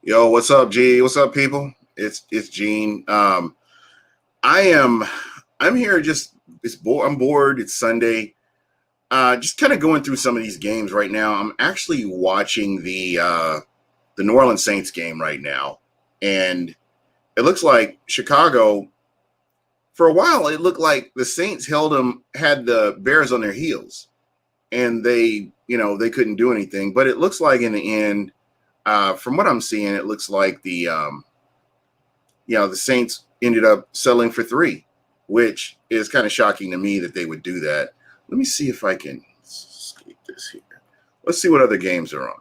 Yo, what's up, G? What's up, people? It's Gene. I am I'm here just I'm bored. It's Sunday. Just kind of going through some of these games right now. I'm actually watching the New Orleans Saints game right now, and it looks like Chicago. For a while, it looked like the Saints had the Bears on their heels, and they couldn't do anything. But it looks like in the end, from what I'm seeing, it looks like the Saints ended up settling for three, which is kind of shocking to me that they would do that. Let me see if I can escape this here. Let's see what other games are on.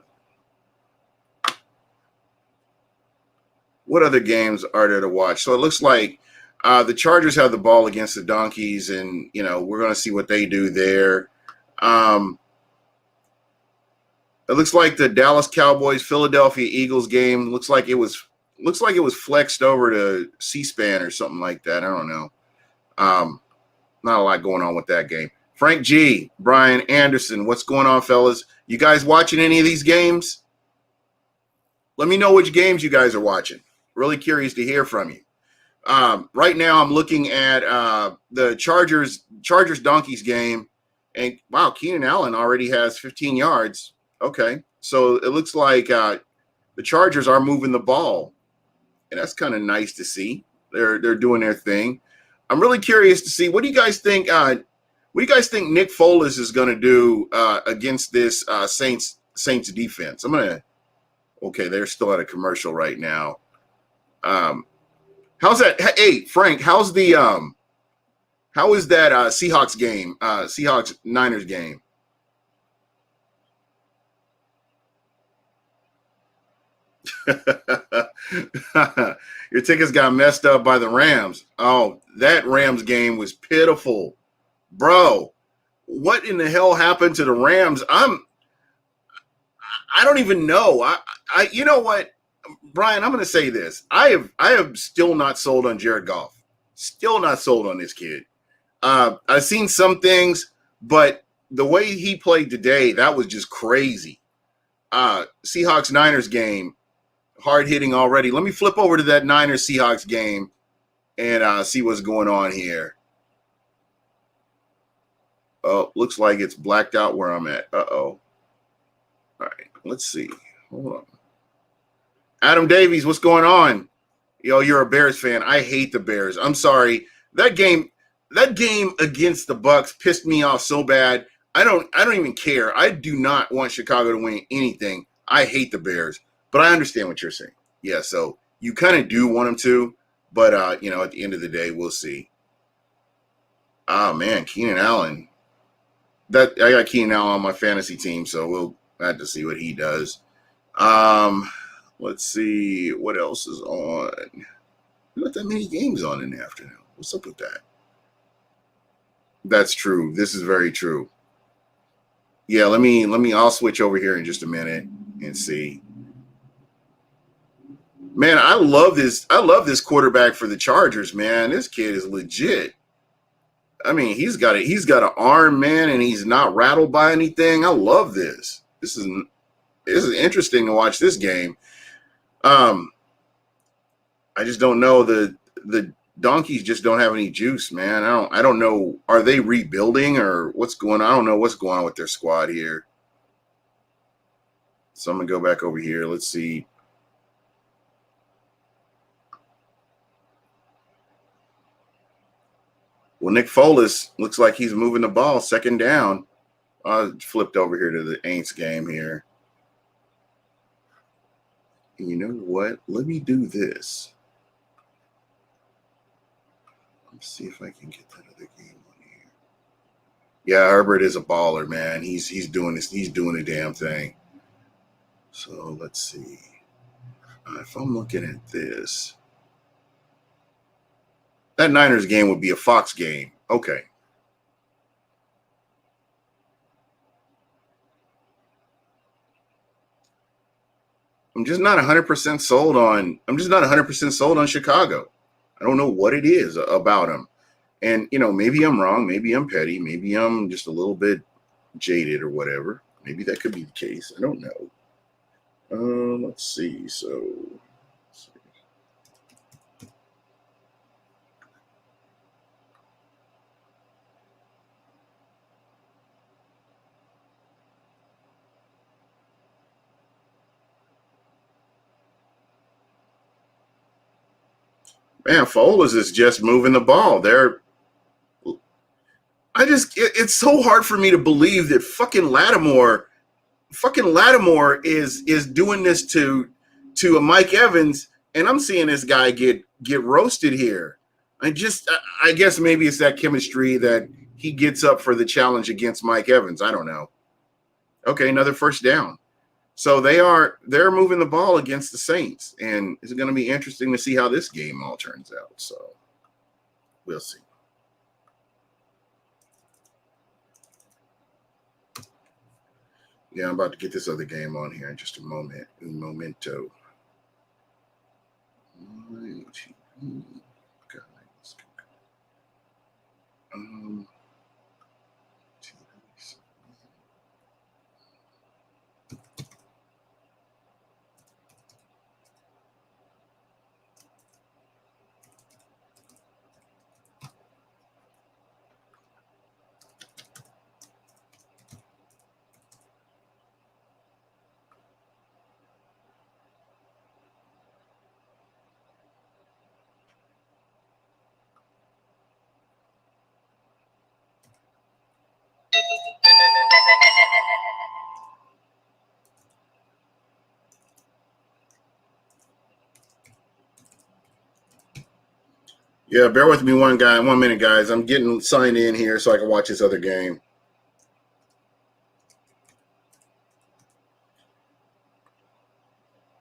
What other games are there to watch? So it looks like the Chargers have the ball against the Donkeys, and we're going to see what they do there. It looks like the Dallas Cowboys Philadelphia Eagles game looks like it was flexed over to C-SPAN or something like that. I don't know. Not a lot going on with that game. Frank G, Brian Anderson, what's going on, fellas? You guys watching any of these games? Let me know which games you guys are watching. Really curious to hear from you. Right now, I'm looking at the Chargers Donkeys game, and wow, Keenan Allen already has 15 yards. Okay, so it looks like the Chargers are moving the ball, and that's kind of nice to see. They're doing their thing. I'm really curious to see, what do you guys think? What do you guys think Nick Foles is going to do against this Saints defense? Okay, they're still at a commercial right now. How's that? Hey, Frank, how is that Seahawks game? Seahawks Niners game? Your tickets got messed up by the Rams. Oh, that Rams game was pitiful, bro. What in the hell happened to the Rams? I don't even know. You know what, Brian? I'm going to say this. I have still not sold on Jared Goff. Still not sold on this kid. I've seen some things, but the way he played today, that was just crazy. Seahawks Niners game. Hard hitting already. Let me flip over to that Niners Seahawks game and see what's going on here. Oh, looks like it's blacked out where I'm at. Uh-oh. All right, let's see. Hold on. Adam Davies, what's going on? Yo, you're a Bears fan. I hate the Bears. I'm sorry. That game against the Bucks pissed me off so bad. I don't even care. I do not want Chicago to win anything. I hate the Bears. But I understand what you're saying. Yeah, so you kind of do want them to, but at the end of the day, we'll see. Oh man, Keenan Allen. I got Keenan Allen on my fantasy team, so we'll have to see what he does. Let's see what else is on. Not that many games on in the afternoon. What's up with that? That's true. This is very true. Yeah, I'll switch over here in just a minute and see. Man, I love this quarterback for the Chargers, man. This kid is legit. I mean, he's got an arm, man, and he's not rattled by anything. I love this. This is interesting to watch this game. I just don't know, the Donkeys just don't have any juice, man. I don't know. Are they rebuilding or what's going on? I don't know what's going on with their squad here. So I'm gonna go back over here. Let's see. Well, Nick Foles looks like he's moving the ball, second down. I flipped over here to the Aints game here. And you know what? Let me do this. Let's see if I can get that other game on here. Yeah, Herbert is a baller, man. He's doing this. He's doing the damn thing. So let's see. If I'm looking at this, that Niners game would be a Fox game. Okay. I'm just not 100% sold on Chicago. I don't know what it is about them. And, maybe I'm wrong. Maybe I'm petty. Maybe I'm just a little bit jaded or whatever. Maybe that could be the case. I don't know. Let's see. So Man, Foles is just moving the ball. It's so hard for me to believe that fucking Lattimore is doing this to a Mike Evans, and I'm seeing this guy get roasted here. I guess maybe it's that chemistry that he gets up for the challenge against Mike Evans. I don't know. Okay, another first down. So they're moving the ball against the Saints, and it's going to be interesting to see how this game all turns out. So we'll see. Yeah, I'm about to get this other game on here in just a moment. Un momento. Yeah, bear with me 1 minute, guys. I'm getting signed in here so I can watch this other game.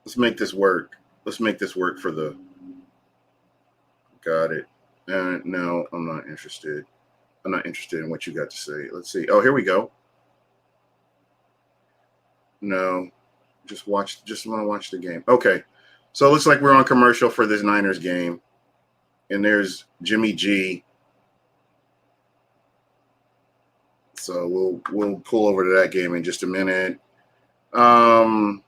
Let's make this work. Let's make this work for the. Got it. No, I'm not interested. I'm not interested in what you got to say. Let's see. Oh, here we go. No, just want to watch the game. Okay, so it looks like we're on commercial for this Niners game, and there's Jimmy G. So we'll pull over to that game in just a minute. So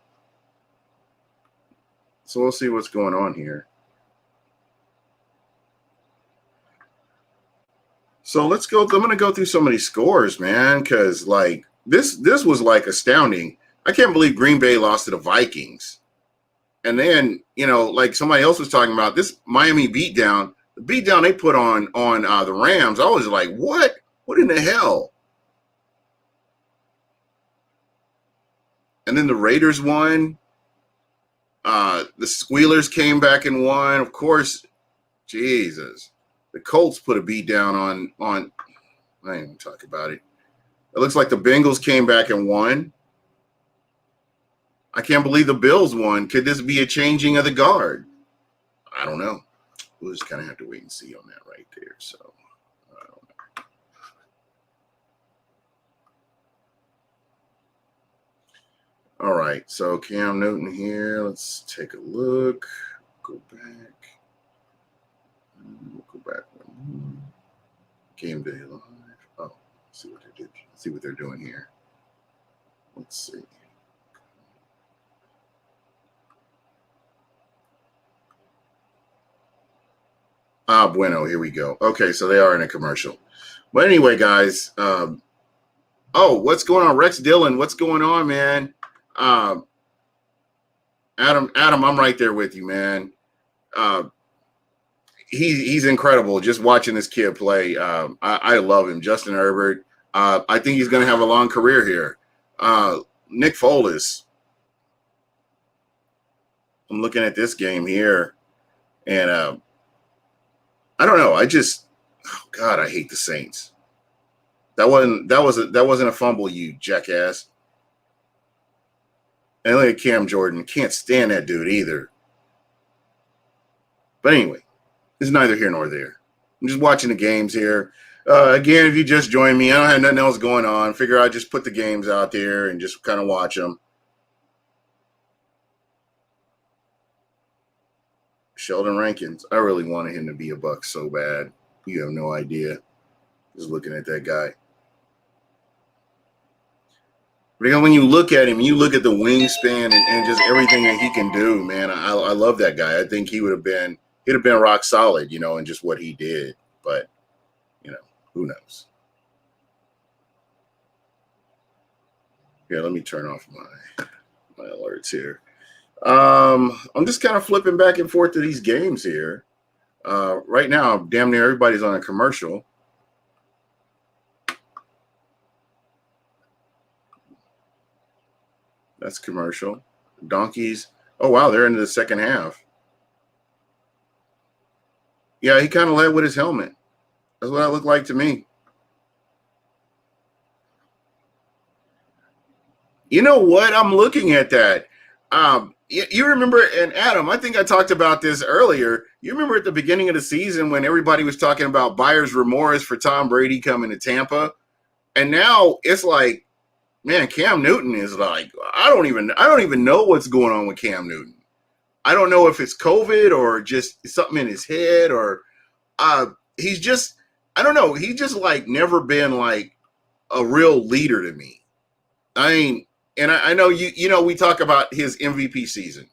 we'll see what's going on here. So let's go. I'm going to go through some of these scores, man, because like this was like astounding. I can't believe Green Bay lost to the Vikings. And then, like somebody else was talking about this Miami beatdown, the beatdown they put on the Rams. I was like, what? What in the hell? And then the Raiders won. The Squealers came back and won. Of course, Jesus. The Colts put a beat down on I ain't even talk about it. It looks like the Bengals came back and won. I can't believe the Bills won. Could this be a changing of the guard? I don't know. We'll just kind of have to wait and see on that right there. So I don't know. All right. So Cam Newton here. Let's take a look. Go back. We'll go back one more. Game day live. Oh, see what they did. See what they're doing here. Let's see. Ah, bueno. Here we go. Okay, so they are in a commercial. But anyway, guys. What's going on, Rex Dillon? What's going on, man? Adam, I'm right there with you, man. He's incredible. Just watching this kid play, I love him. Justin Herbert. I think he's going to have a long career here. Nick Foles. I'm looking at this game here, and I don't know. God, I hate the Saints. That wasn't a fumble, you jackass. And look at Cam Jordan. Can't stand that dude either. But anyway, it's neither here nor there. I'm just watching the games here. Again, if you just joined me, I don't have nothing else going on. Figure I'd just put the games out there and just kind of watch them. Sheldon Rankins. I really wanted him to be a Buc so bad. You have no idea. Just looking at that guy. But when you look at him, you look at the wingspan and just everything that he can do, man. I love that guy. I think he'd have been rock solid, in just what he did. But, who knows? Here, let me turn off my alerts here. I'm just kind of flipping back and forth to these games here. Right now, damn near everybody's on a commercial. That's commercial. Donkeys. Oh, wow, they're into the second half. Yeah, he kind of led with his helmet. That's what it looked like to me. You know what? I'm looking at that. You remember, and Adam, I think I talked about this earlier. You remember at the beginning of the season when everybody was talking about buyer's remorse for Tom Brady coming to Tampa, and now it's like, man, Cam Newton is like, I don't even know what's going on with Cam Newton. I don't know if it's COVID or just something in his head or he's just, I don't know. He's just like never been like a real leader to me. I mean, and I know you know, we talk about his MVP season,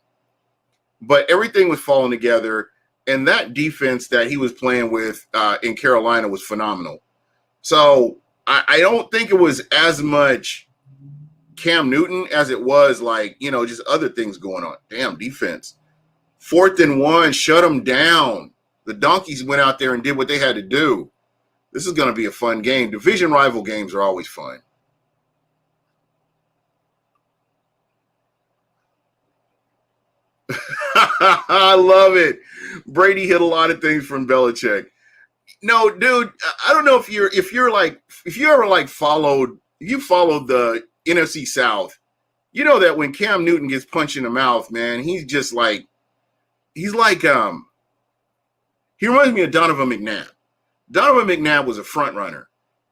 but everything was falling together, and that defense that he was playing with in Carolina was phenomenal. So I don't think it was as much Cam Newton as it was like, you know, just other things going on. Damn defense. 4th and 1, shut them down. The Donkeys went out there and did what they had to do. This is going to be a fun game. Division rival games are always fun. I love it. Brady hit a lot of things from Belichick. No, dude, I don't know if you ever like followed you followed the NFC South. You know that when Cam Newton gets punched in the mouth, man, he's just like he's like he reminds me of Donovan McNabb. Donovan McNabb was a front runner.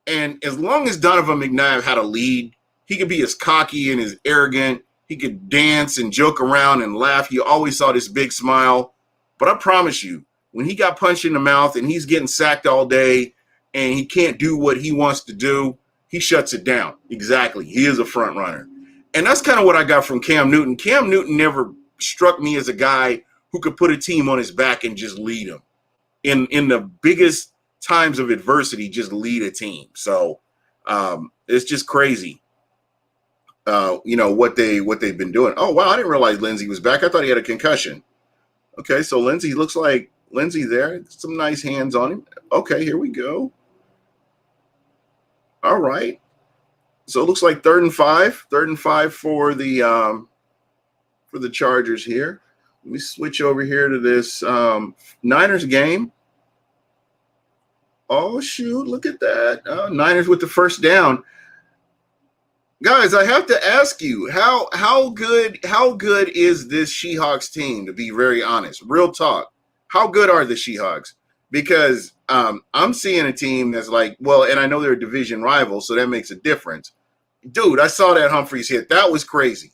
And as long as Donovan McNabb had a lead, he could be as cocky and as arrogant. He could dance and joke around and laugh. You always saw this big smile. But I promise you, when he got punched in the mouth and he's getting sacked all day and he can't do what he wants to do, he shuts it down. Exactly. He is a front runner. And that's kind of what I got from Cam Newton. Cam Newton never struck me as a guy who could put a team on his back and just lead them. In the biggest times of adversity, just lead a team. So it's just crazy. You know what they've been doing. Oh wow, I didn't realize Lindsey was back. I thought he had a concussion. Okay, so Lindsey looks like Lindsey there. Some nice hands on him. Okay, here we go. All right. So it looks like 3rd and 5. 3rd and 5 for the Chargers here. Let me switch over here to this Niners game. Oh shoot! Look at that. Niners with the first down. Guys, I have to ask you how good is this Seahawks team? To be very honest, real talk, how good are the Seahawks? Because I'm seeing a team that's like, well, and I know they're a division rival, so that makes a difference. Dude, I saw that Humphreys hit. That was crazy.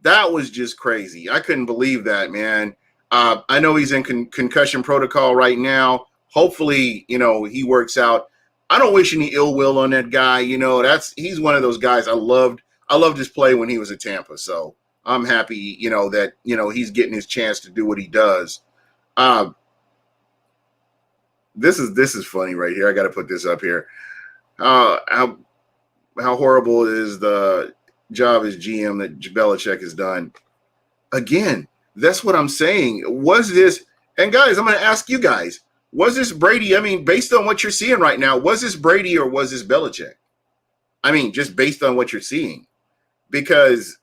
That was just crazy. I couldn't believe that, man. I know he's in concussion protocol right now. Hopefully, you know, he works out. I don't wish any ill will on that guy. You know, he's one of those guys I loved. I loved his play when he was at Tampa. So I'm happy, you know, that, you know, he's getting his chance to do what he does. This is funny right here. I got to put this up here. How horrible is the job as GM that Belichick has done? Again, that's what I'm saying. Was this, and guys, I'm going to ask you guys, was this Brady? I mean, based on what you're seeing right now, was this Brady or was this Belichick? I mean, just based on what you're seeing, because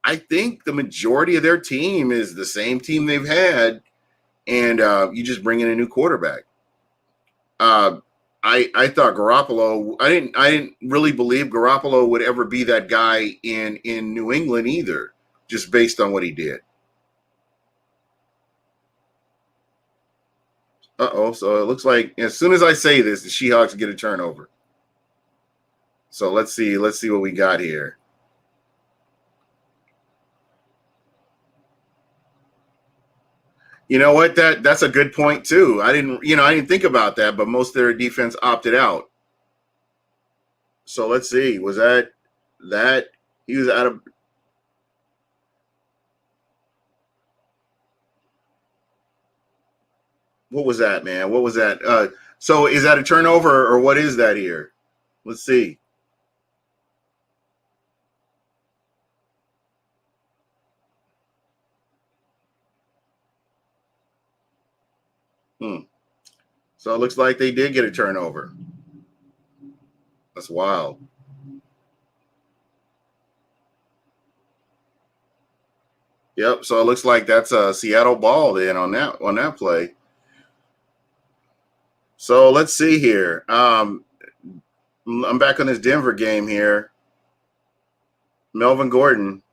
I think the majority of their team is the same team they've had, and you just bring in a new quarterback. I thought Garoppolo. I didn't really believe Garoppolo would ever be that guy in New England either, just based on what he did. So it looks like as soon as I say this, the Seahawks get a turnover. So let's see what we got here. You know what? That's a good point too. I didn't think about that, but most of their defense opted out. So let's see. Was that he was out of what was that, man? What was that? So is that a turnover or what is that here? Let's see. Hmm. So it looks like they did get a turnover. That's wild. Yep. So it looks like that's a Seattle ball then on that play. So let's see here. I'm back on this Denver game here. Melvin Gordon.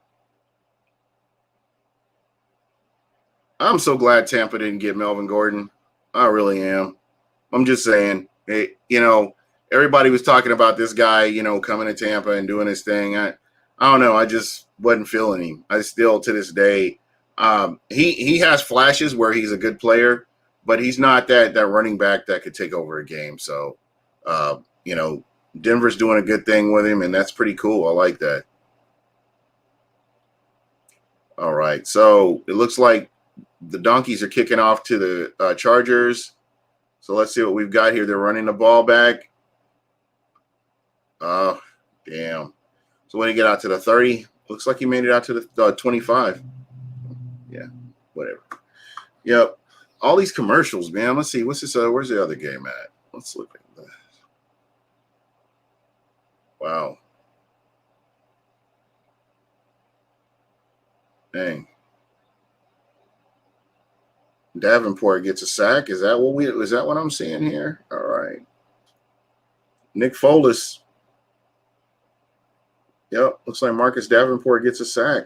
I'm so glad Tampa didn't get Melvin Gordon. I really am. I'm just saying, everybody was talking about this guy, coming to Tampa and doing his thing. I don't know. I just wasn't feeling him. I still, to this day, he has flashes where he's a good player, but he's not that running back that could take over a game. So, uh, you know, Denver's doing a good thing with him, and that's pretty cool. I like that. All right. So it looks like the Donkeys are kicking off to the Chargers. So let's see what we've got here. They're running the ball back. Oh, damn. So when he get out to the 30, looks like he made it out to the 25. Yeah, whatever. Yep. All these commercials, man. Let's see. What's this? Where's the other game at? Let's look at that. Wow. Dang. Davenport gets a sack. Is that what I'm seeing here? All right. Nick Foles. Yep. Looks like Marcus Davenport gets a sack.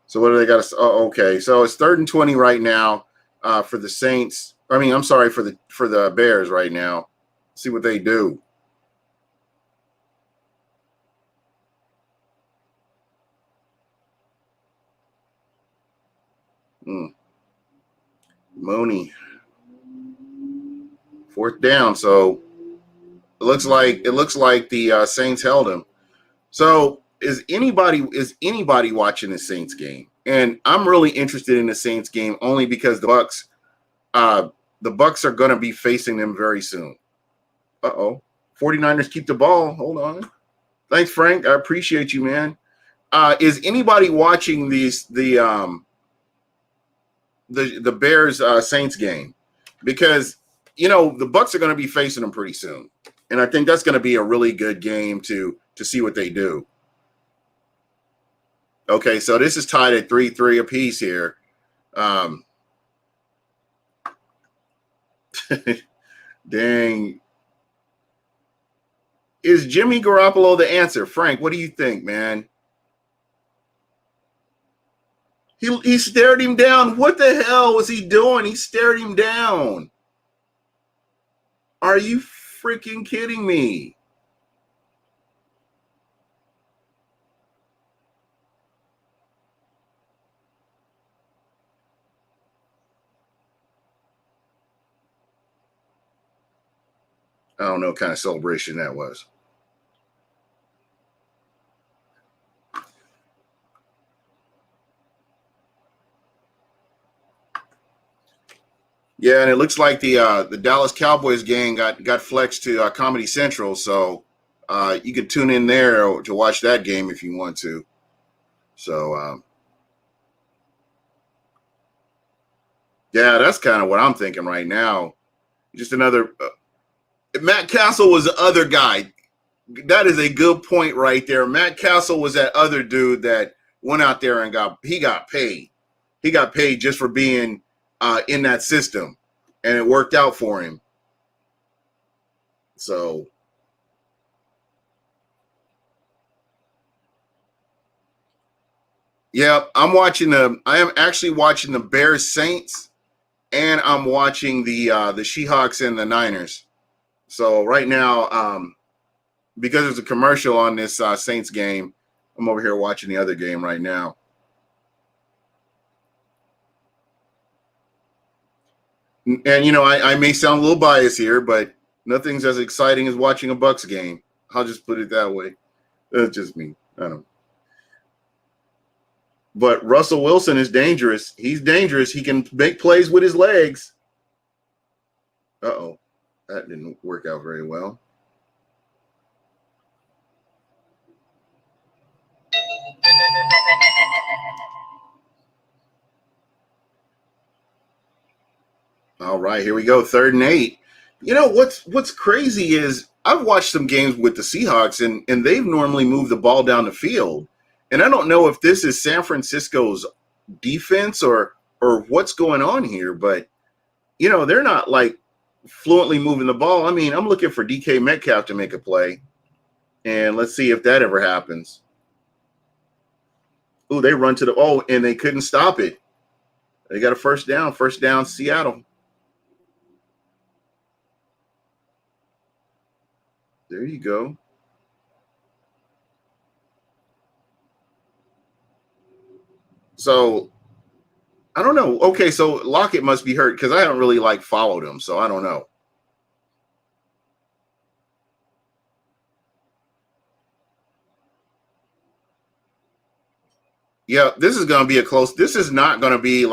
So what do they got to? Oh, okay. So it's 3rd and 20 right now for the Saints. I mean, I'm sorry for the Bears right now. See what they do. Mooney. 4th down. So it looks like the Saints held him. So is anybody watching the Saints game? And I'm really interested in the Saints game only because the Bucs are going to be facing them very soon. Uh-oh. 49ers keep the ball. Hold on. Thanks, Frank. I appreciate you, man. Is anybody watching the Bears Saints game? Because the Bucs are going to be facing them pretty soon, and I think that's going to be a really good game to see what they do. Okay, so this is tied at 3-3 apiece here. Dang. Is Jimmy Garoppolo the answer? Frank, what do you think, man? He stared him down. What the hell was he doing? He stared him down. Are you freaking kidding me? I don't know what kind of celebration that was. Yeah, and it looks like the Dallas Cowboys game got flexed to Comedy Central, so you could tune in there to watch that game if you want to. So yeah, that's kind of what I'm thinking right now. Just another Matt Castle was the other guy. That is a good point right there. Matt Castle was that other dude that went out there and got paid. He got paid just for being in that system, and it worked out for him. So yeah, I am actually watching the Bears Saints, and I'm watching the Seahawks and the Niners. So right now, because there's a commercial on this Saints game, I'm over here watching the other game right now. And I may sound a little biased here, but nothing's as exciting as watching a Bucks game. I'll just put it that way. That's just me. I don't. But Russell Wilson is dangerous. He's dangerous. He can make plays with his legs. Uh-oh. That didn't work out very well. All right, here we go. 3rd and 8. You know what's crazy is I've watched some games with the Seahawks and they've normally moved the ball down the field. And I don't know if this is San Francisco's defense or what's going on here, but they're not like fluently moving the ball. I mean, I'm looking for DK Metcalf to make a play. And let's see if that ever happens. Oh, they run to the and they couldn't stop it. They got a first down. First down, Seattle. There you go. So I don't know. Okay, so Lockett must be hurt because I haven't really followed him, so I don't know. Yeah, this is going to be a close. This is not going to be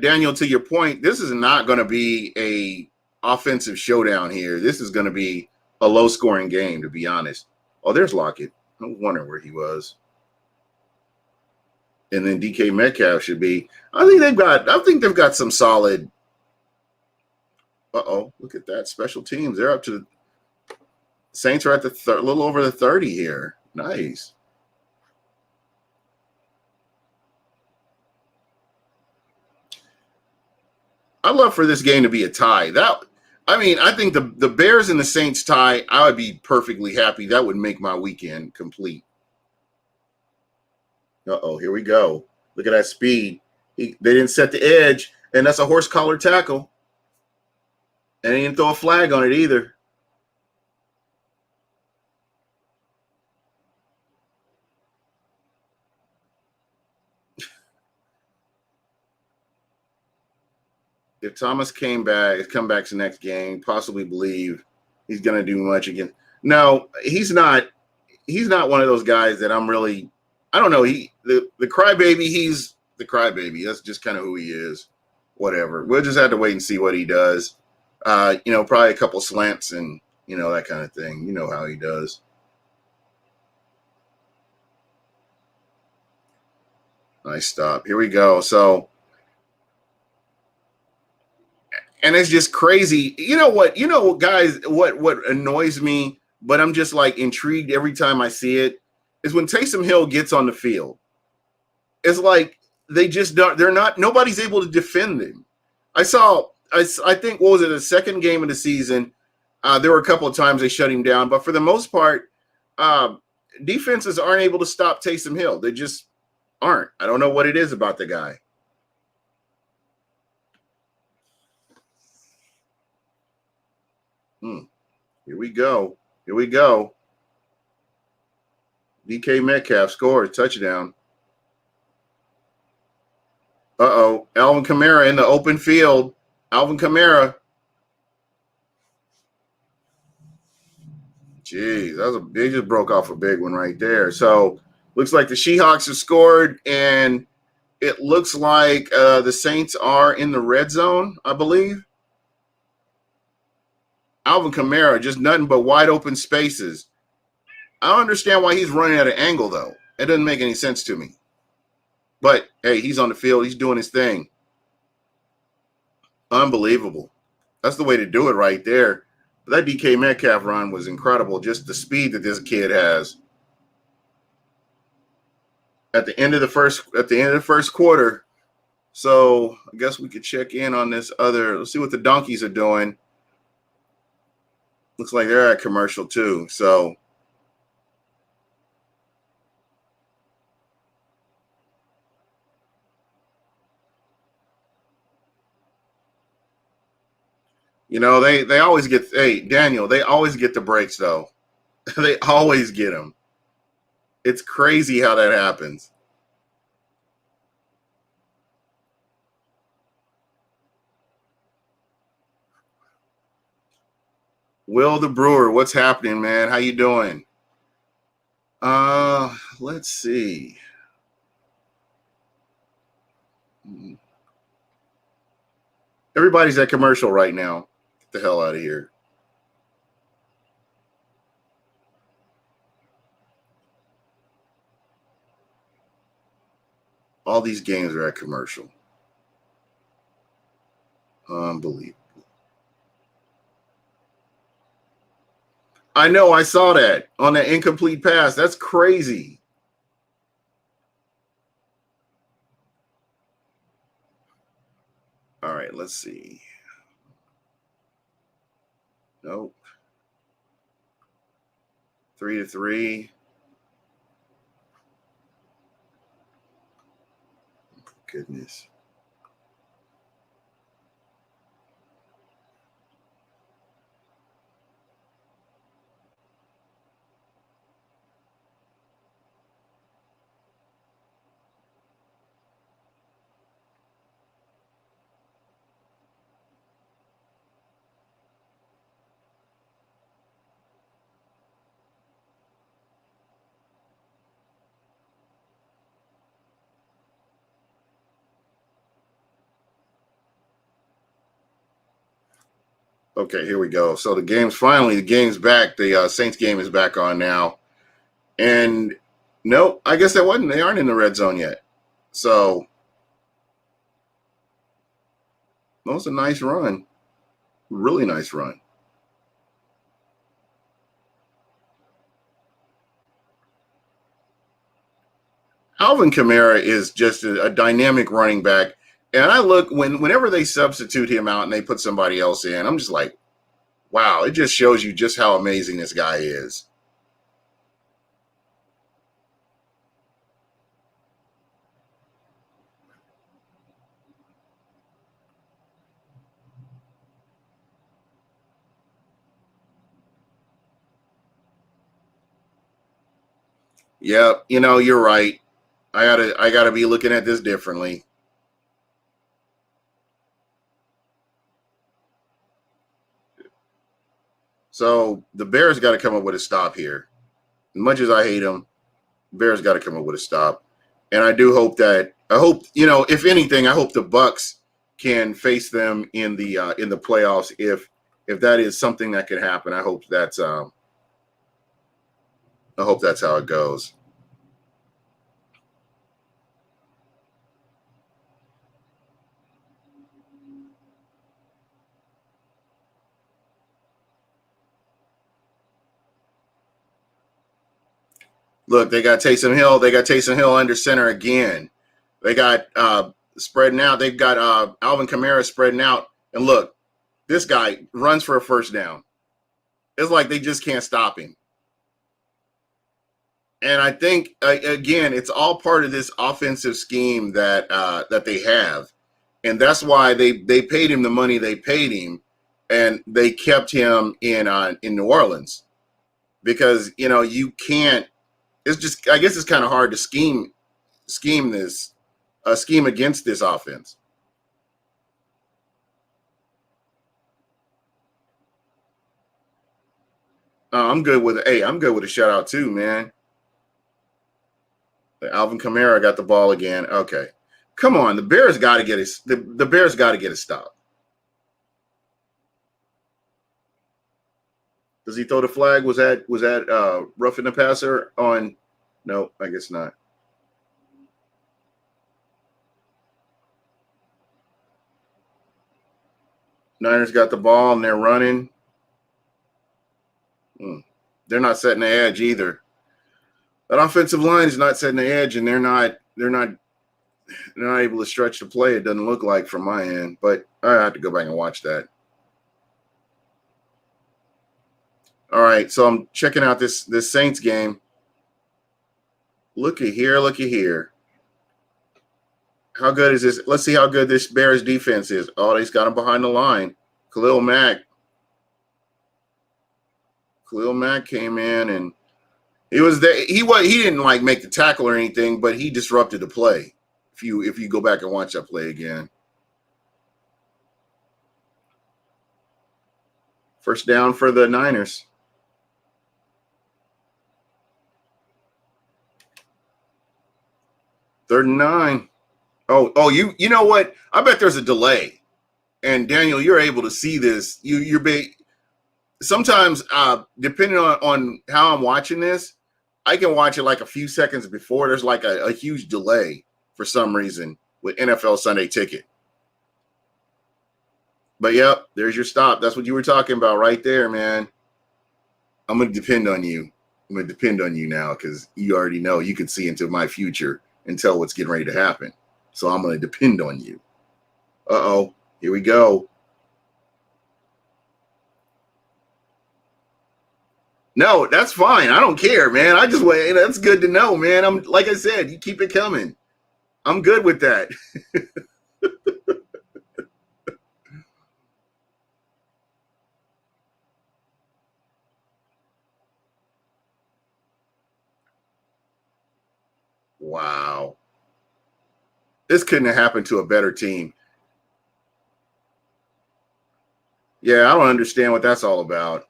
Daniel. To your point, this is not going to be a offensive showdown here. This is going to be a low scoring game, to be honest. Oh, there's Lockett. I was wondering where he was. And then DK Metcalf should be. I think they've got some solid. Look at that. Special teams. They're up to the Saints are at the little over the 30 here. Nice. I'd love for this game to be a tie. I think the Bears and the Saints tie, I would be perfectly happy. That would make my weekend complete. Here we go. Look at that speed. They didn't set the edge, and that's a horse collar tackle. And they didn't throw a flag on it either. If Thomas come back to the next game, possibly believe he's going to do much again. No, he's not. He's not one of those guys that I'm really. I don't know. The crybaby. He's the crybaby. That's just kind of who he is. Whatever. We'll just have to wait and see what he does. Probably a couple slants and that kind of thing. You know how he does. Nice stop. Here we go. So. And it's just crazy. You know what, guys, what annoys me, but I'm just intrigued every time I see it, is when Taysom Hill gets on the field. It's like they just don't, nobody's able to defend them. I think, what was it, the second game of the season, there were a couple of times they shut him down, but for the most part, defenses aren't able to stop Taysom Hill. They just aren't. I don't know what it is about the guy. Here we go. DK Metcalf scored touchdown. Alvin Kamara in the open field. Alvin Kamara. Jeez, they just broke off a big one right there. So looks like the Seahawks have scored, and it looks like the Saints are in the red zone, I believe. Alvin Kamara, just nothing but wide open spaces. I don't understand why he's running at an angle, though. It doesn't make any sense to me. But, hey, he's on the field. He's doing his thing. Unbelievable. That's the way to do it right there. But that DK Metcalf run was incredible. Just the speed that this kid has. At the end of the first quarter. So I guess we could check in on this other. Let's see what the Donkeys are doing. Looks like they're at commercial too. So they always get. Hey, Daniel, they always get the breaks though. They always get them. It's crazy how that happens. Will the Brewer, what's happening, man? How you doing? Let's see. Everybody's at commercial right now. Get the hell out of here. All these games are at commercial. Unbelievable. I know. I saw that on that incomplete pass. That's crazy. All right, let's see. Nope. 3-3. Goodness. Okay, here we go. So the game's back. The Saints game is back on now. And no, I guess they aren't in the red zone yet. So that was a nice run. Really nice run. Alvin Kamara is just a dynamic running back. And I look whenever they substitute him out and they put somebody else in, I'm just like, wow, it just shows you just how amazing this guy is. Yeah, you're right. I gotta be looking at this differently. So the Bears got to come up with a stop here. As much as I hate them, Bears got to come up with a stop. And I do hope if anything, I hope the Bucs can face them in the playoffs. If that is something that could happen, I hope that's how it goes. Look, they got Taysom Hill. They got Taysom Hill under center again. They got spreading out. They've got Alvin Kamara spreading out. And look, this guy runs for a first down. It's like they just can't stop him. And I think again, it's all part of this offensive scheme that they have, and that's why they paid him the money they paid him, and they kept him in New Orleans because you can't. It's just I guess it's kind of hard to scheme against this offense. I'm good with I'm good with a shutout too, man. Alvin Kamara got the ball again. Okay, come on, the Bears got to get the Bears got to get a stop. Does he throw the flag? Was that roughing the passer on? No, I guess not. Niners got the ball and they're running. They're not setting the edge either. That offensive line is not setting the edge, and they're not able to stretch the play. It doesn't look like from my end, but I have to go back and watch that. All right, so I'm checking out this Saints game. Looky here. How good is this? Let's see how good this Bears defense is. Oh, he's got him behind the line. Khalil Mack came in and he was there. He didn't like make the tackle or anything, but he disrupted the play. If you go back and watch that play again. First down for the Niners. Third and 9. Oh, you know what? I bet there's a delay. And Daniel, you're able to see this. You're big. Sometimes, depending on how I'm watching this, I can watch it like a few seconds before. There's like a huge delay for some reason with NFL Sunday Ticket. But yep, there's your stop. That's what you were talking about right there, man. I'm going to depend on you. I'm going to depend on you now because you already know you can see into my future and tell what's getting ready to happen. So I'm going to depend on you. Uh-oh, here we go. No, that's fine. I don't care, man. I just wait. That's good to know, man. I'm like I said, you keep it coming. I'm good with that. Wow. This couldn't have happened to a better team. Yeah, I don't understand what that's all about.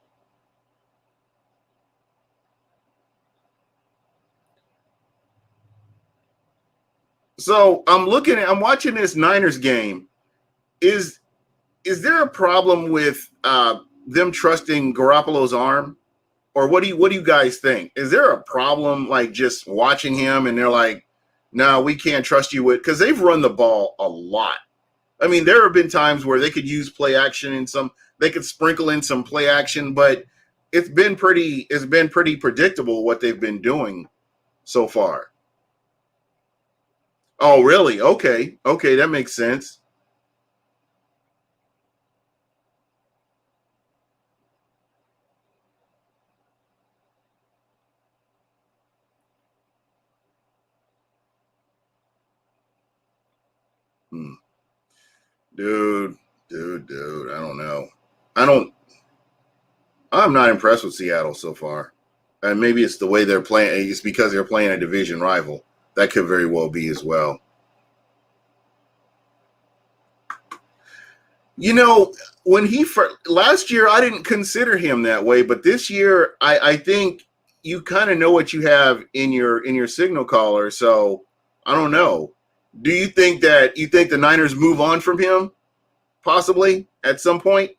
So I'm watching this Niners game. Is there a problem with them trusting Garoppolo's arm? Or what do you guys think? Is there a problem like just watching him and they're like, no, we can't trust you with because they've run the ball a lot. I mean, there have been times where they could use play action and they could sprinkle in some play action, but it's been pretty predictable what they've been doing so far. Oh, really? Okay. Okay, that makes sense. Hmm. Dude, dude. I don't know. I don't I'm not impressed with Seattle so far. And maybe it's the way they're playing. It's because they're playing a division rival. That could very well be as well. You know, when last year, I didn't consider him that way, but this year, I think you kind of know what you have in your signal caller. So I don't know. Do you think the Niners move on from him possibly at some point?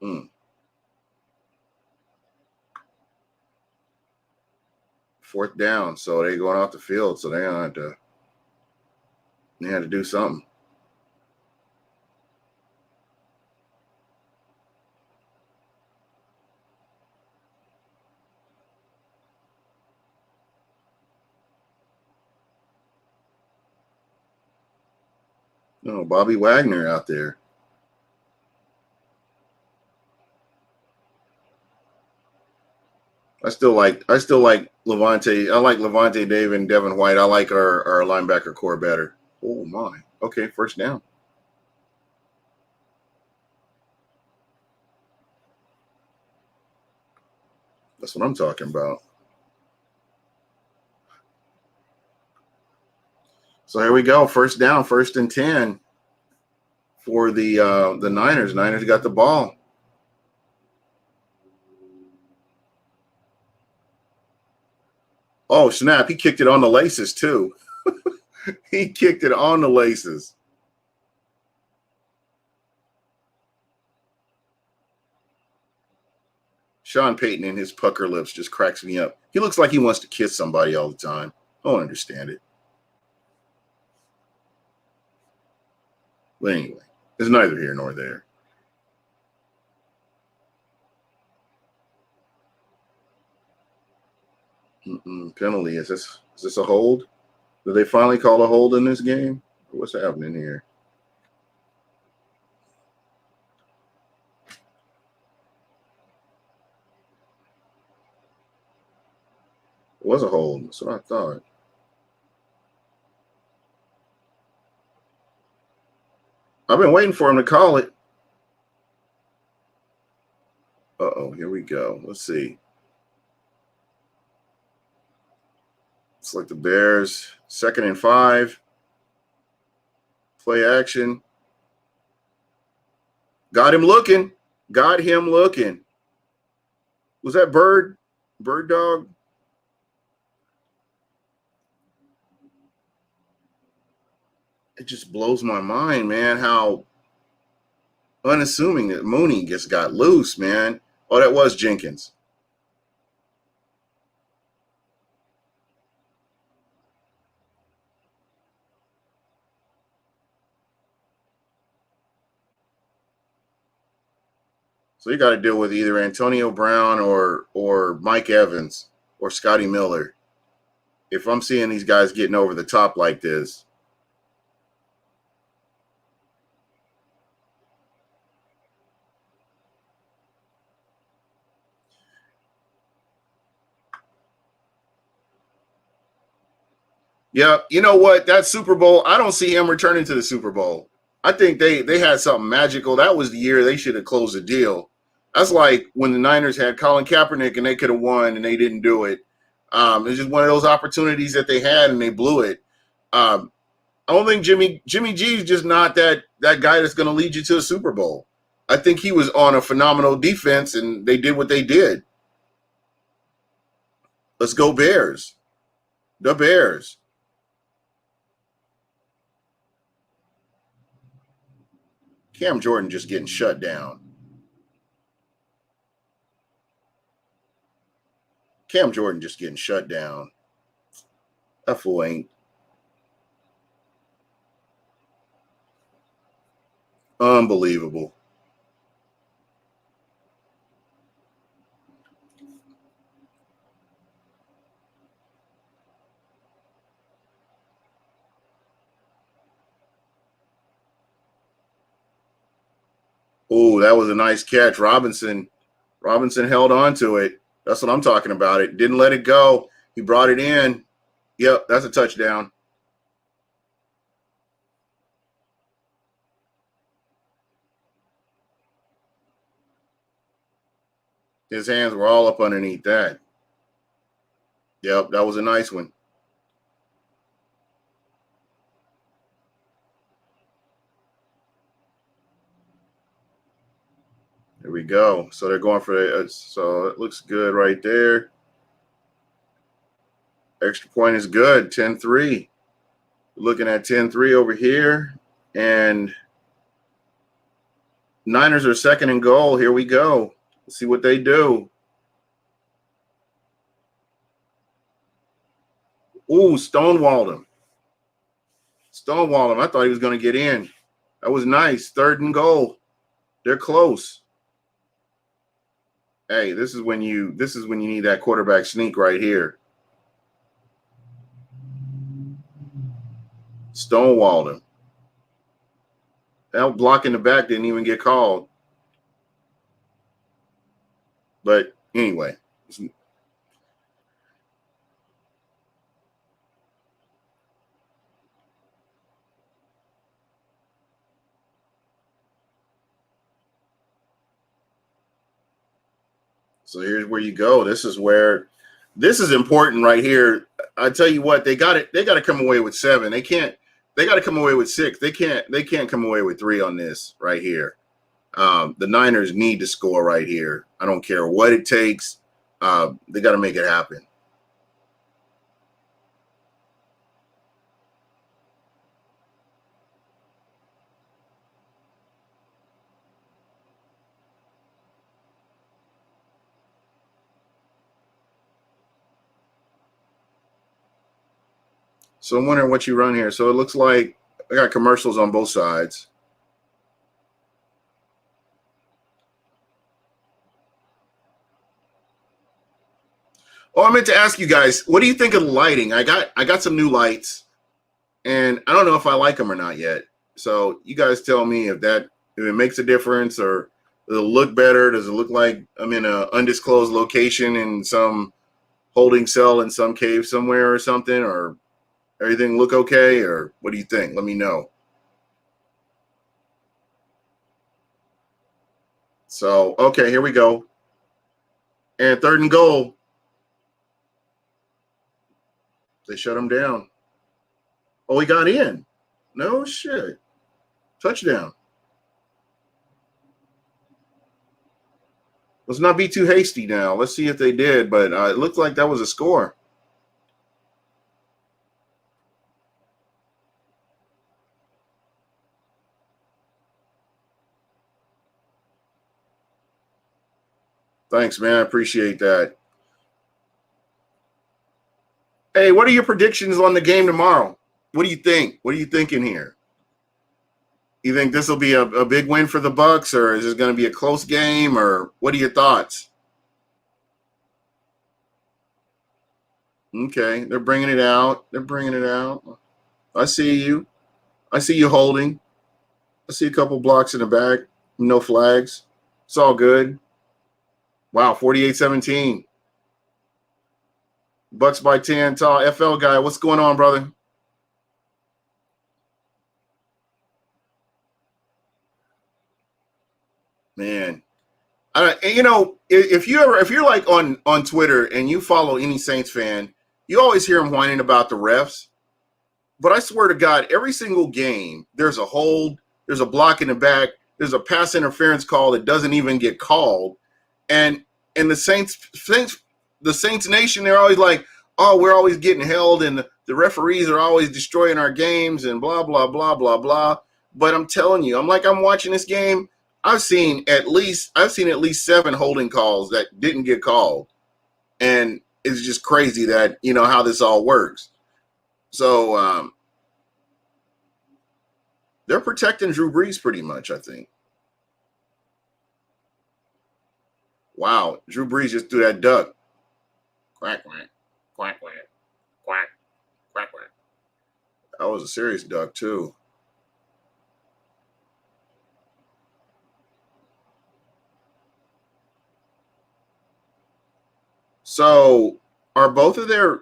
Hmm. Fourth down, so they going off the field, so they had to do something. No, Bobby Wagner out there. I still like Levante. I like Levante David and Devin White. I like our linebacker core better. Oh my. Okay, first down. That's what I'm talking about. So here we go. First down, first and 10 for the Niners. Niners got the ball. Oh, snap. He kicked it on the laces too. He kicked it on the laces. Sean Payton and his pucker lips just cracks me up. He looks like he wants to kiss somebody all the time. I don't understand it. But anyway, it's neither here nor there. Penalty. Is this a hold? Did they finally call a hold in this game? What's happening here? It was a hold. That's what I thought. I've been waiting for him to call it. Uh-oh, here we go. Let's see. It's like the Bears, 2nd and 5. Play action. Got him looking. Got him looking. Was that Bird? Bird Dog? It just blows my mind, man, how unassuming that Mooney just got loose, man. Oh, that was Jenkins. So you got to deal with either Antonio Brown or Mike Evans or Scotty Miller. If I'm seeing these guys getting over the top like this. Yeah, you know what? That Super Bowl, I don't see him returning to the Super Bowl. I think they had something magical. That was the year they should have closed the deal. That's like when the Niners had Colin Kaepernick and they could have won and they didn't do it. It's just one of those opportunities that they had and they blew it. I don't think Jimmy G is just not that guy that's going to lead you to a Super Bowl. I think he was on a phenomenal defense and they did what they did. Let's go Bears. The Bears. Cam Jordan just getting shut down. Cam Jordan just getting shut down. That fool ain't. Unbelievable. Oh, that was a nice catch. Robinson held on to it. That's what I'm talking about. It didn't let it go. He brought it in. Yep, that's a touchdown. His hands were all up underneath that. Yep, that was a nice one. There we go. So they're going for it. So it looks good right there. Extra point is good. 10-3. Looking at 10-3 over here. And Niners are second and goal. Here we go. Let's see what they do. Ooh, stonewalled him. Stonewalled him. I thought he was going to get in. That was nice. Third and goal. They're close. Hey, this is when you need that quarterback sneak right here. Stonewalled him. That block in the back didn't even get called. But anyway. So here's where you go. This is important right here. I tell you what, they got to come away with 7. They got to come away with 6. They can't come away with 3 on this right here. The Niners need to score right here. I don't care what it takes. They got to make it happen. So I'm wondering what you run here. So it looks like I got commercials on both sides. Oh, I meant to ask you guys, what do you think of the lighting? I got some new lights, and I don't know if I like them or not yet. So you guys tell me if it makes a difference, or does it look better? Does it look like I'm in an undisclosed location in some holding cell in some cave somewhere or something, or everything look okay, or what do you think? Let me know. So, okay, here we go. And third and goal. They shut him down. Oh, he got in. No shit. Touchdown. Let's not be too hasty now. Let's see if they did, but it looked like that was a score. Thanks, man. I appreciate that. Hey, what are your predictions on the game tomorrow? What do you think? What are you thinking here? You think this will be a big win for the Bucs, or is it going to be a close game, or what are your thoughts? Okay, they're bringing it out. They're bringing it out. I see you. I see you holding. I see a couple blocks in the back. No flags. It's all good. Wow, 48-17. Bucks by 10. Tall FL guy. What's going on, brother? Man. If you're like on Twitter and you follow any Saints fan, you always hear them whining about the refs. But I swear to God, every single game, there's a hold, there's a block in the back, there's a pass interference call that doesn't even get called. And the Saints Nation, they're always like, oh, we're always getting held, and the referees are always destroying our games, and blah, blah, blah, blah, blah. But I'm telling you, I'm watching this game. I've seen at least 7 holding calls that didn't get called. And it's just crazy that, how this all works. So they're protecting Drew Brees pretty much, I think. Wow, Drew Brees just threw that duck. Quack, quack, quack, quack, quack, quack, quack. That was a serious duck, too. So are both of their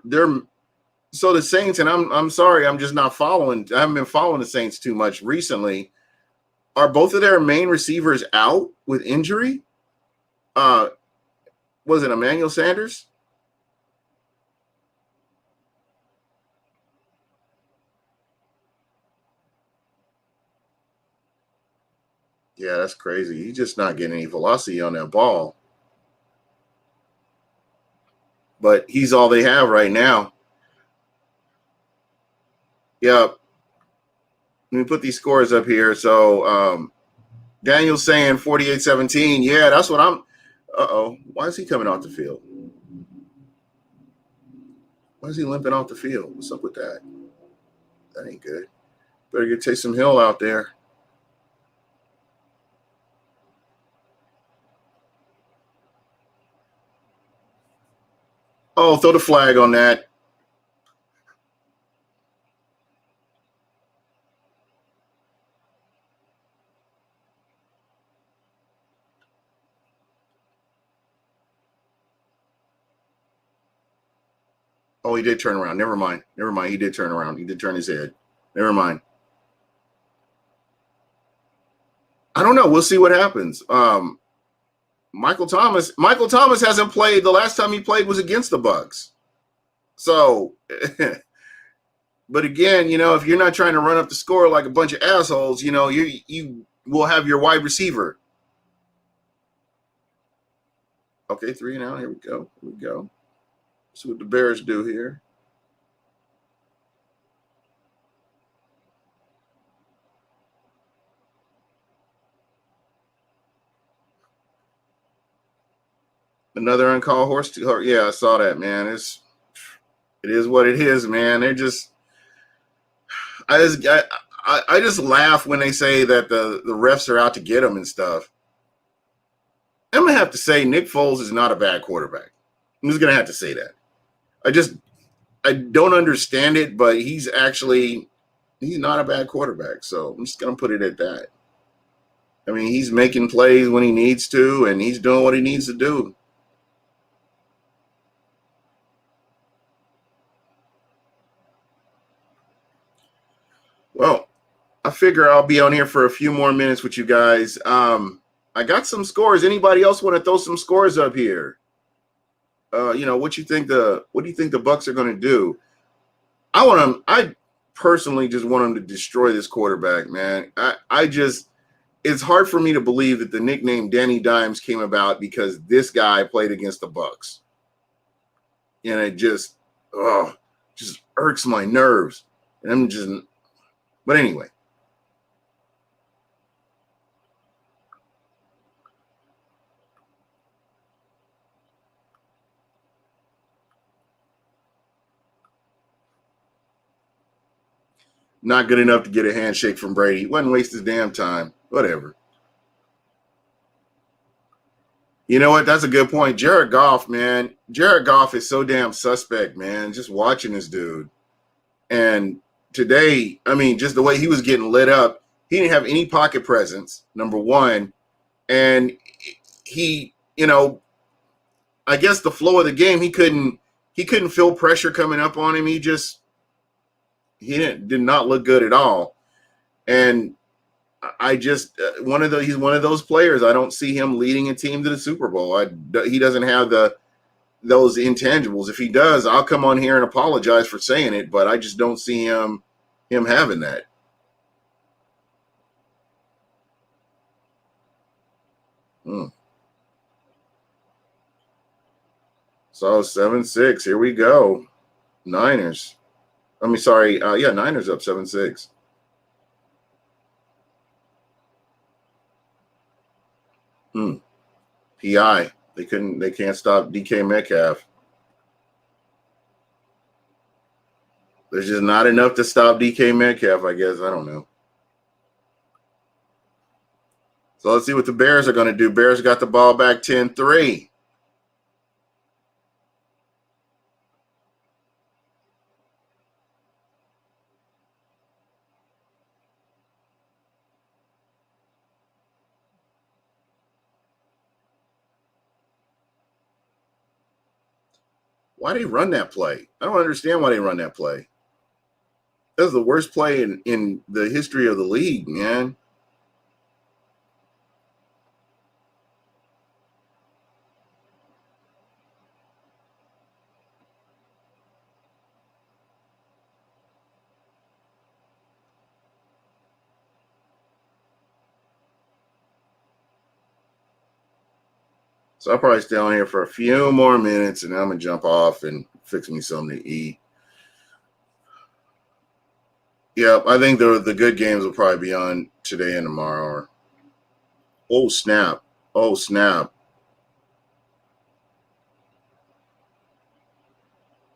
so the Saints, and I'm sorry, I'm just not following. I haven't been following the Saints too much recently. Are both of their main receivers out with injury? Was it Emmanuel Sanders? Yeah, that's crazy. He's just not getting any velocity on that ball. But he's all they have right now. Yep. Let me put these scores up here. So Daniel's saying 48-17. Yeah, that's what I'm. Uh-oh. Why is he coming off the field? Why is he limping off the field? What's up with that? That ain't good. Better get Taysom Hill out there. Oh, throw the flag on that. Oh, he did turn around. Never mind. Never mind. He did turn around. He did turn his head. Never mind. I don't know. We'll see what happens. Michael Thomas hasn't played. The last time he played was against the Bucs. So, but again, if you're not trying to run up the score like a bunch of assholes, you will have your wide receiver. Okay, 3 and out. Here we go. Here we go. See what the Bears do here. Another uncalled horse. Yeah, I saw that, man. It is what it is, man. They're just. I just laugh when they say that the refs are out to get them and stuff. I'm gonna have to say Nick Foles is not a bad quarterback. I'm just gonna have to say that. I don't understand it, but he's not a bad quarterback. So I'm just gonna put it at that. I mean, he's making plays when he needs to, and he's doing what he needs to do. Well, I figure I'll be on here for a few more minutes with you guys. I got some scores. Anybody else want to throw some scores up here? What do you think the Bucs are going to do? I personally just want them to destroy this quarterback, man. It's hard for me to believe that the nickname Danny Dimes came about because this guy played against the Bucs. And it just irks my nerves. And but anyway. Not good enough to get a handshake from Brady. He wasn't waste his damn time. Whatever. You know what? That's a good point. Jared Goff, man. Jared Goff is so damn suspect, man. Just watching this dude. And today, I mean, just the way he was getting lit up, he didn't have any pocket presence, number one. And he, I guess the flow of the game, he couldn't feel pressure coming up on him. He did not look good at all. And I just he's one of those players. I don't see him leading a team to the Super Bowl. He doesn't have those intangibles. If he does, I'll come on here and apologize for saying it, but I just don't see him having that. So 7-6. Here we go. Niners. Niners up 7-6. PI. They can't stop DK Metcalf. There's just not enough to stop DK Metcalf, I guess. I don't know. So let's see what the Bears are going to do. Bears got the ball back 10-3. Why they run that play? I don't understand why they run that play. That was the worst play in the history of the league, man. So I'll probably stay on here for a few more minutes, and I'm going to jump off and fix me something to eat. Yeah, I think the good games will probably be on today and tomorrow. Oh, snap. Oh, snap.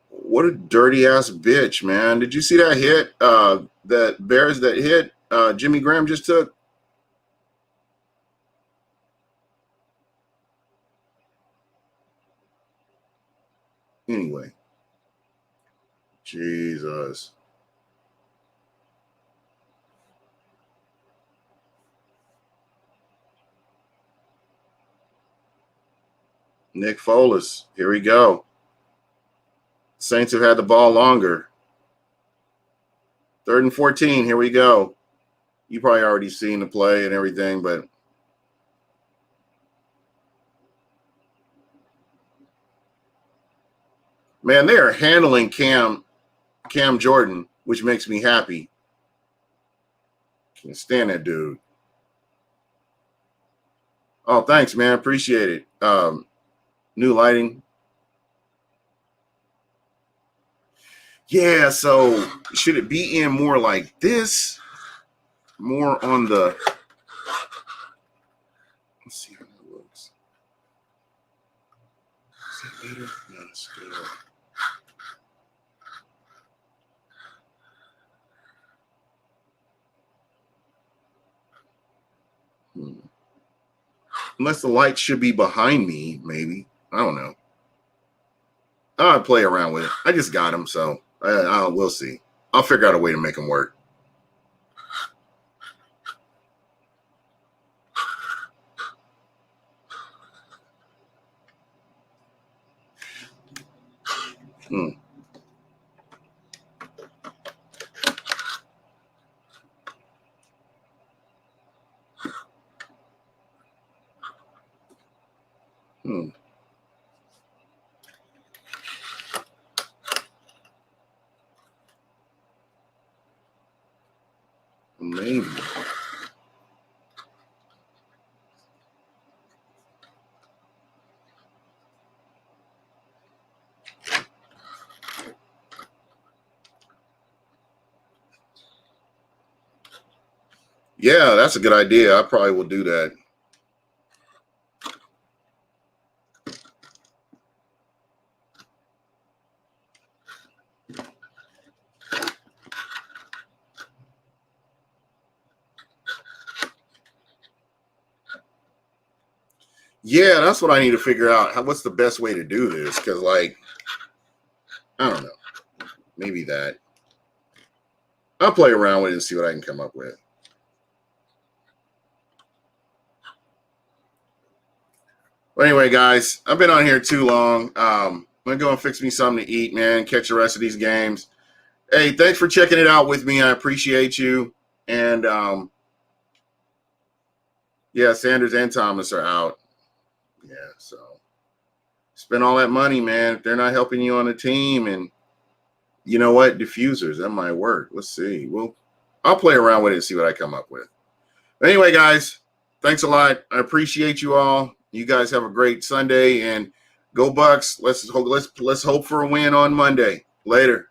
What a dirty-ass bitch, man. Did you see that hit, that Bears that hit Jimmy Graham just took? Anyway. Jesus. Nick Foles. Here we go. Saints have had the ball longer. 3rd and 14. Here we go. You probably already seen the play and everything, but man, they are handling Cam Jordan, which makes me happy. Can't stand that dude. Oh, thanks, man. Appreciate it. New lighting. Yeah, so should it be in more like this? More on the. Let's see how that looks. Is that better? No, it's good. Unless the light should be behind me, maybe. I don't know. I'll play around with it. I just got them, so we'll see. I'll figure out a way to make them work. Hmm. Maybe. Yeah, that's a good idea. I probably will do that. Yeah, that's what I need to figure out. What's the best way to do this? Because, like, I don't know. Maybe that. I'll play around with it and see what I can come up with. Well, anyway, guys, I've been on here too long. I'm going to go and fix me something to eat, man. Catch the rest of these games. Hey, thanks for checking it out with me. I appreciate you. And, yeah, Sanders and Thomas are out. Yeah, so spend all that money, man. If they're not helping you on the team, and you know what? Diffusers, that might work. Let's see. Well, I'll play around with it and see what I come up with. But anyway, guys, thanks a lot. I appreciate you all. You guys have a great Sunday, and go Bucs. Let's hope for a win on Monday. Later.